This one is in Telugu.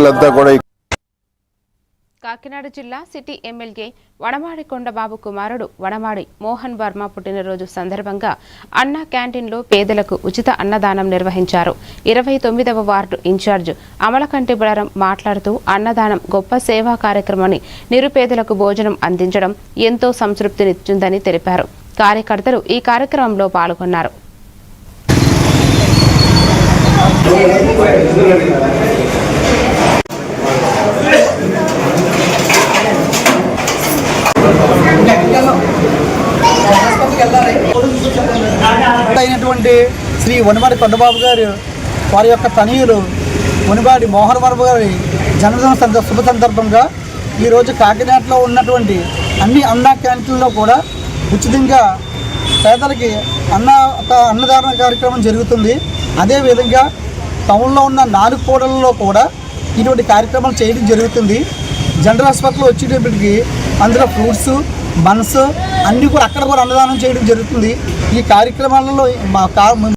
ప్రజలంతా కూడా. కాకినాడ జిల్లా సిటీ ఎమ్మెల్యే వడమాడి కొండబాబు కుమారుడు వడమాడి మోహన్ వర్మ పుట్టినరోజు సందర్భంగా అన్నా క్యాంటీన్లో పేదలకు ఉచిత అన్నదానం నిర్వహించారు. 29వ వార్డు ఇన్ఛార్జ్ అమలకంటి బలరం మాట్లాడుతూ అన్నదానం గొప్ప సేవా కార్యక్రమాన్ని, నిరుపేదలకు భోజనం అందించడం ఎంతో సంతృప్తినిచ్చిందని తెలిపారు. కార్యకర్తలు ఈ కార్యక్రమంలో పాల్గొన్నారు. అయినటువంటి శ్రీ వనమాడి కొండబాబు గారు వారి యొక్క తనయులు వనమాడి మోహన్ వర్మ గారి జన్మదిన శుభ సందర్భంగా ఈరోజు కాకినాడలో ఉన్నటువంటి అన్ని అన్నా క్యాంటీన్లో కూడా ఉచితంగా పేదలకి అన్నదాన కార్యక్రమం జరుగుతుంది. అదేవిధంగా టౌన్లో ఉన్న 4 కూడలలో కూడా ఇటువంటి కార్యక్రమాలు చేయడం జరుగుతుంది. జనరల్ హాస్పిటల్ వచ్చేటప్పటికి అందులో ఫ్రూట్స్, బన్స్ అన్నీ కూడా అక్కడ కూడా అన్నదానం చేయడం జరుగుతుంది. ఈ కార్యక్రమాలలో